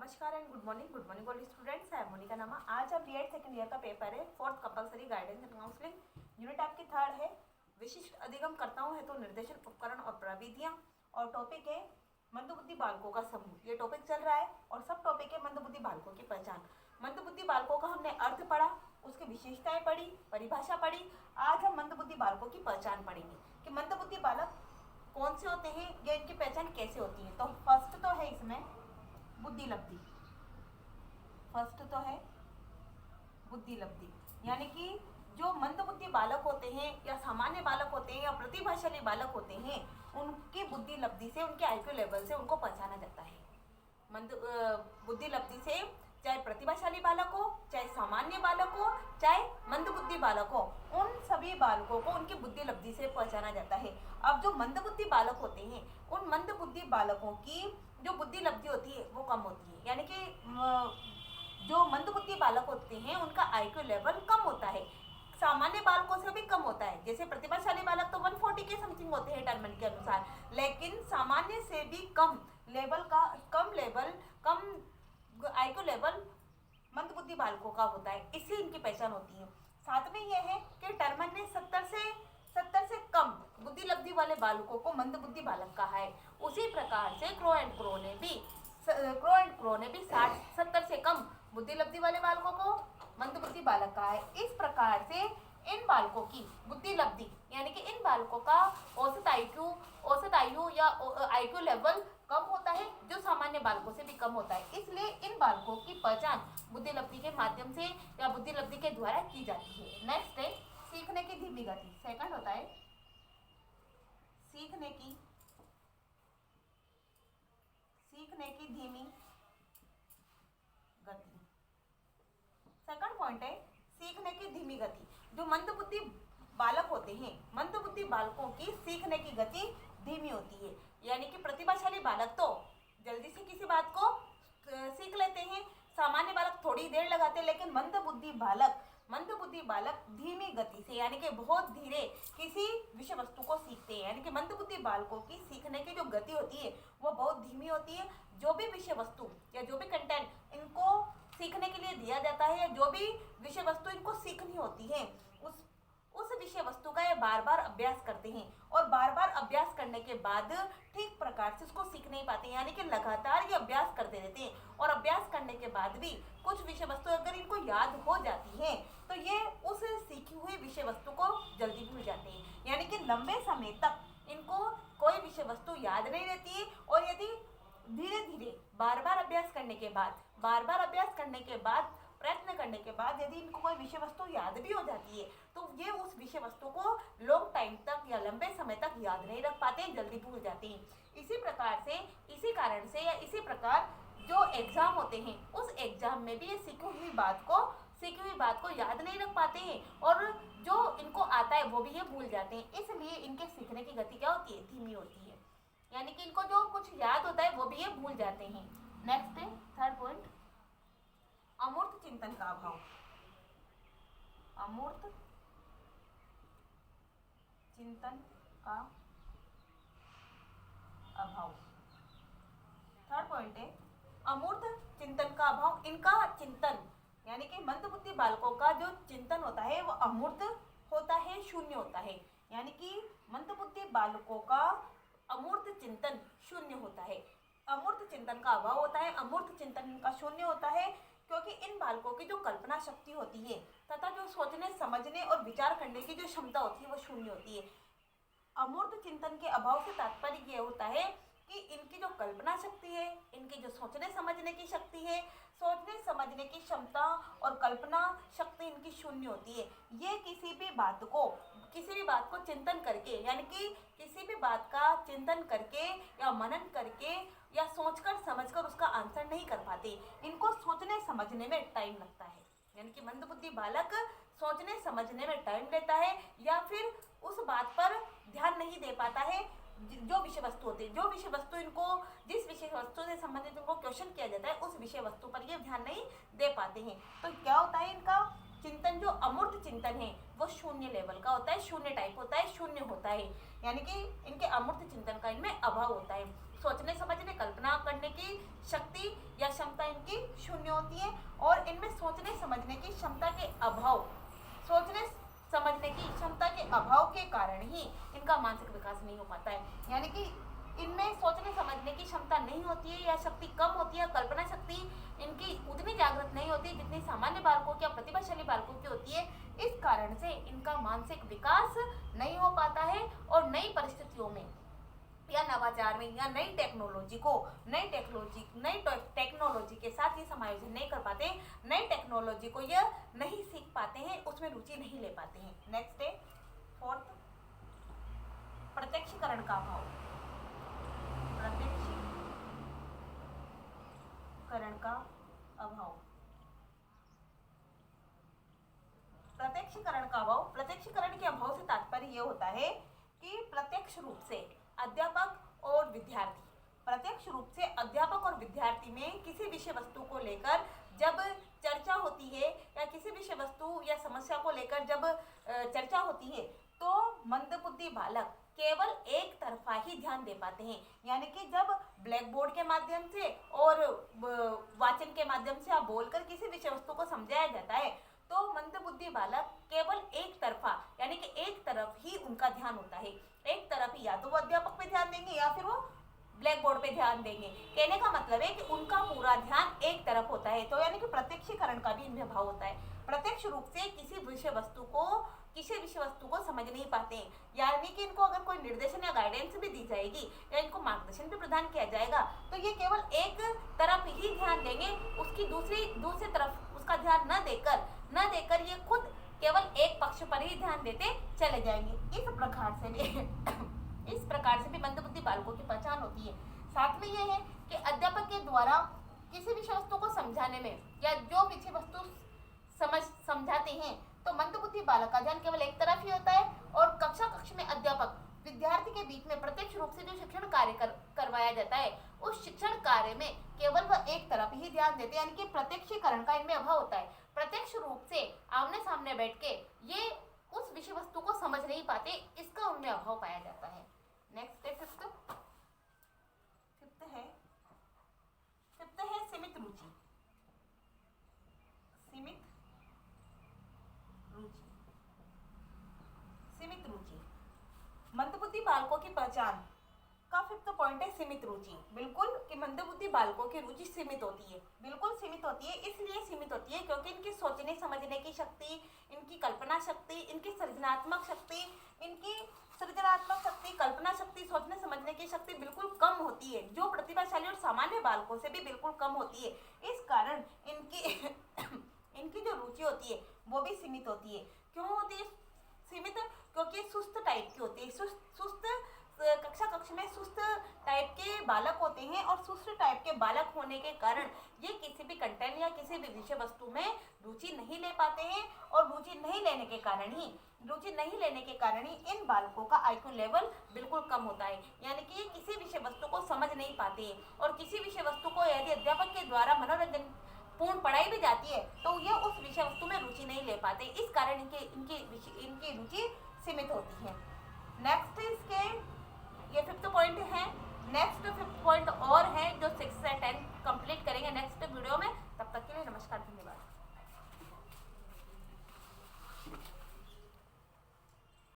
नमस्कार and good morning all students. है मोनिका नामा। आज अब B.Ed सेकंड ईयर का पेपर है, fourth compulsory guidance and counselling unit आपकी थर्ड है। विशिष्ट अधिगमकर्ताओं हेतु निर्देशन उपकरण और प्रविधियां, और टॉपिक है मंदबुद्धि बालकों का समूह। ये टॉपिक चल रहा है और सब टॉपिक है मंदबुद्धि बालकों की पहचान। मंदबुद्धि बालकों का हमने अर्थ पढ़ा, उसकी विशेषताएं पढ़ी, परिभाषा पढ़ी। आज हम मंदबुद्धि बालकों की पहचान पढ़ेंगे कि मंदबुद्धि बालक कौन से होते हैं या इनकी पहचान कैसे होती है। तो फर्स्ट तो है इसमें बुद्धि लब्धि। फर्स्ट तो है बुद्धि लब्धि, यानी कि जो मंदबुद्धि बालक होते हैं या सामान्य बालक होते हैं या प्रतिभाशाली बालक होते हैं, उनकी बुद्धि लब्धि से, उनके IQ लेवल से उनको पहचाना जाता है। बुद्धि लब्धि से चाहे प्रतिभाशाली बालक हो, चाहे सामान्य बालक हो, चाहे मंदबुद्धि बालक हो, उन सभी बालकों को उनकी बुद्धि लब्धि से पहचाना जाता है। अब जो मंदबुद्धि बालक होते हैं, उन मंदबुद्धि बालकों की जो बुद्धि लब्धि होती है वो कम होती है, यानी कि जो मंदबुद्धि बालक होते हैं उनका IQ लेवल कम होता है, सामान्य बालकों से भी कम होता है। जैसे प्रतिभाशाली बालक तो 140 के समथिंग होते हैं टर्मन के अनुसार, लेकिन सामान्य से भी कम IQ लेवल मंदबुद्धि बालकों का होता है, इससे इनकी पहचान होती है। साथ में यह है कि टर्मन ने 70 से कम बुद्धि लब्धि वाले बालकों को मंदबुद्धि बालक कहा है। उसी प्रकार से क्रो एंड क्रो ने भी 60-70 से कम बुद्धि लब्धि वाले बालकों को मंदबुद्धि बालक कहा है। इस प्रकार से इन बालकों की बुद्धि लब्धि, यानी कि इन बालकों का औसत आयु या IQ लेवल कम होता है, जो सामान्य बालकों से भी कम होता है। इसलिए इन बालकों की पहचान बुद्धि लब्धि के माध्यम से या बुद्धि लब्धि के द्वारा की जाती है। नेक्स्ट है सीखने की धीमी गति। सेकंड होता है सीखने की धीमी गति। सेकंड पॉइंट है सीखने की धीमी गति। जो मंदबुद्धि बालक होते हैं, मंदबुद्धि बालकों की सीखने की गति धीमी होती है, यानी कि प्रतिभाशाली बालक तो जल्दी से किसी बात को सीख लेते हैं, सामान्य बालक थोड़ी देर लगाते हैं, लेकिन मंदबुद्धि बालक धीमी गति से, यानी कि बहुत धीरे किसी विषय वस्तु को सीखते हैं। यानी कि मंदबुद्धि बालकों की सीखने की जो गति होती है वो बहुत धीमी होती है। जो भी विषय वस्तु या जो भी कंटेंट इनको सीखने के लिए दिया जाता है, या जो भी विषय वस्तु इनको सीखनी होती है, उस विषय वस्तु का ये बार बार अभ्यास करते हैं, और बार बार अभ्यास करने के बाद ठीक प्रकार से उसको सीख नहीं पाते, यानी कि लगातार ये अभ्यास करते रहते हैं। और अभ्यास करने के बाद भी कुछ विषय वस्तु अगर इनको याद हो जाती है तो ये उस सीखी हुई विषय वस्तु को जल्दी भूल जाते हैं, यानी कि लंबे समय तक इनको कोई विषय वस्तु याद नहीं रहती है। और यदि धीरे धीरे बार बार अभ्यास करने के बाद प्रयत्न करने के बाद यदि इनको कोई विषय वस्तु याद भी हो जाती है, तो ये उस विषय वस्तु को लॉन्ग टाइम तक या लंबे समय तक याद नहीं रख पाते, जल्दी भूल जाते हैं। इसी कारण से या इसी प्रकार जो एग्जाम होते हैं, उस एग्जाम में भी ये सीखी हुई बात को याद नहीं रख पाते हैं, और जो इनको आता है वो भी ये भूल जाते हैं। इसलिए इनके सीखने की गति क्या होती है? धीमी होती है, यानी कि इनको जो कुछ याद होता है वो भी ये भूल जाते हैं। नेक्स्ट है थर्ड पॉइंट अमूर्त चिंतन का अभाव। अमूर्त चिंतन का अभाव। थर्ड पॉइंट है अमूर्त चिंतन का अभाव। इनका चिंतन, यानी कि मंदबुद्धि बालकों का जो चिंतन होता है वो अमूर्त होता है, शून्य होता है, यानी कि मंदबुद्धि बालकों का अमूर्त चिंतन शून्य होता है। अमूर्त चिंतन का अभाव होता है, अमूर्त चिंतन का शून्य होता है, क्योंकि इन बालकों की जो कल्पना शक्ति होती है तथा जो सोचने समझने और विचार करने की जो क्षमता होती है वो शून्य होती है। अमूर्त चिंतन के अभाव से तात्पर्य ये होता है कि इनकी जो कल्पना शक्ति है, इनकी जो सोचने समझने की शक्ति है, सोचने समझने की क्षमता और कल्पना शक्ति इनकी शून्य होती है। ये किसी भी बात को चिंतन करके, यानी कि किसी भी बात का चिंतन करके या मनन करके या सोचकर समझकर उसका आंसर नहीं कर पाते। इनको सोचने समझने में टाइम लगता है, यानी कि मंदबुद्धि बालक सोचने समझने में टाइम लेता है, या फिर उस बात पर ध्यान नहीं दे पाता है। जो विषय वस्तु होती है, जो विषय वस्तु इनको, जिस विषय वस्तु से संबंधित इनको क्वेश्चन किया जाता है, उस विषय वस्तु पर ये ध्यान नहीं दे पाते हैं। तो क्या होता है इनका चिंतन, जो अमूर्त चिंतन है वो शून्य लेवल का होता है, शून्य टाइप होता है, शून्य होता है, यानी कि इनके अमूर्त चिंतन का इनमें अभाव होता है। सोचने समझने कल्पना कल्पना करने की शक्ति या क्षमता इनकी शून्य होती है और इनमें सोचने समझने की क्षमता के अभाव, सोचने समझने की क्षमता के अभाव के कारण ही इनका मानसिक विकास नहीं हो पाता है। यानी कि इनमें सोचने समझने की क्षमता नहीं होती है या शक्ति कम होती है, कल्पना शक्ति इनकी उतनी जागृत नहीं होती जितनी सामान्य बालकों की या प्रतिभाशाली बालकों की होती है। इस कारण से इनका मानसिक विकास नहीं हो पाता है और नई परिस्थितियों में या नवाचार में या नई टेक्नोलॉजी के साथ ये समायोजन नहीं कर पाते, नई टेक्नोलॉजी को ये नहीं सीख पाते हैं, उसमें रुचि नहीं ले पाते हैं। नेक्स्ट है फोर्थ, प्रत्यक्षीकरण का अभाव। प्रत्यक्षीकरण का अभाव, प्रत्यक्षीकरण का अभाव, प्रत्यक्षीकरण के अभाव से तात्पर्य यह होता है कि प्रत्यक्ष रूप से अध्यापक और विद्यार्थी, प्रत्यक्ष रूप से अध्यापक और विद्यार्थी में किसी विषय वस्तु को लेकर जब चर्चा होती है या किसी विषय वस्तु या समस्या को लेकर जब चर्चा होती है तो मंदबुद्धि बालक केवल एक तरफा ही ध्यान दे पाते हैं। यानी कि जब ब्लैक बोर्ड के माध्यम से और वाचन के माध्यम से आप बोलकर किसी विषय वस्तु को समझाया जाता है तो मंदबुद्धि बालक केवल एक तरफा यानी कि एक तरफ ही उनका ध्यान होता है, एक तरफ ही, या तो वो अध्यापक पे ध्यान देंगे या फिर वो ब्लैक बोर्ड पे ध्यान देंगे। कहने का मतलब है कि उनका पूरा ध्यान एक तरफ होता है। तो यानी कि प्रत्यक्षीकरण का भी इनमें अभाव होता है, प्रत्यक्ष रूप से किसी विषय वस्तु को समझ नहीं पाते हैं। यानी कि इनको अगर कोई निर्देशन या गाइडेंस भी दी जाएगी या इनको मार्गदर्शन भी प्रदान किया जाएगा तो ये केवल एक तरफ ही ध्यान देंगे, उसकी दूसरी तरफ उसका ध्यान न देकर ये खुद केवल एक पक्ष पर ही ध्यान देते चले जाएंगे। इस प्रकार से भी मंदबुद्धि बालकों की पहचान होती है। साथ में यह है कि अध्यापक के द्वारा किसी विषय वस्तु को समझाने में या जो विषय वस्तु समझाते हैं तो मंदबुद्धि बालक का ध्यान केवल एक तरफ ही होता है और कक्ष में अध्यापक विद्यार्थी के बीच में प्रत्यक्ष रूप से जो शिक्षण कार्य करवाया जाता है उस शिक्षण कार्य में केवल वह एक तरफ ही ध्यान देते हैं। यानी कि प्रत्यक्षीकरण का इनमें अभाव होता है, प्रत्यक्ष रूप से आमने सामने बैठ के ये उस विषय वस्तु को समझ नहीं पाते, इसका उनमें अभाव पाया जाता है। नेक्स्ट है फिफ्थ है सीमित रुचि। सीमित रुचि मंदबुद्धि बालकों की पहचान का फिफ्थ पॉइंट है सीमित रुचि। बिल्कुल कि मंदबुद्धि बालकों की रुचि सीमित होती है, बिल्कुल सीमित होती है। इसलिए सीमित होती है क्योंकि इनकी सोचने समझने की शक्ति, इनकी कल्पना शक्ति, इनकी सृजनात्मक शक्ति, कल्पना शक्ति, सोचने समझने की शक्ति बिल्कुल कम होती है, जो प्रतिभाशाली और सामान्य बालकों से भी बिल्कुल कम होती है। इस कारण इनकी जो रुचि होती है वो भी सीमित होती है। क्यों होती है सीमित? क्योंकि सुस्त टाइप की होती है। सुस्त कक्ष में सुस्त टाइप के बालक होते हैं और सुस्त टाइप के बालक होने के कारण ये किसी भी कंटेंट या किसी भी विषय वस्तु में रुचि नहीं ले पाते हैं और रुचि नहीं लेने के कारण ही इन बालकों का IQ लेवल बिल्कुल कम होता है। यानी कि ये किसी विषय वस्तु को समझ नहीं पाते हैं और किसी विषय वस्तु को यदि अध्यापक के द्वारा मनोरंजन पूर्ण पढ़ाई भी जाती है तो ये उस विषय वस्तु में रुचि नहीं ले पाते, इस कारण इनकी रुचि सीमित होती है। नेक्स्ट इसके ये फिफ्थ पॉइंट है। नेक्स्ट फिफ्थ पॉइंट और है जो 6 से 10 कंप्लीट करेंगे नेक्स्ट वीडियो में। तब तक के लिए नमस्कार, धन्यवाद।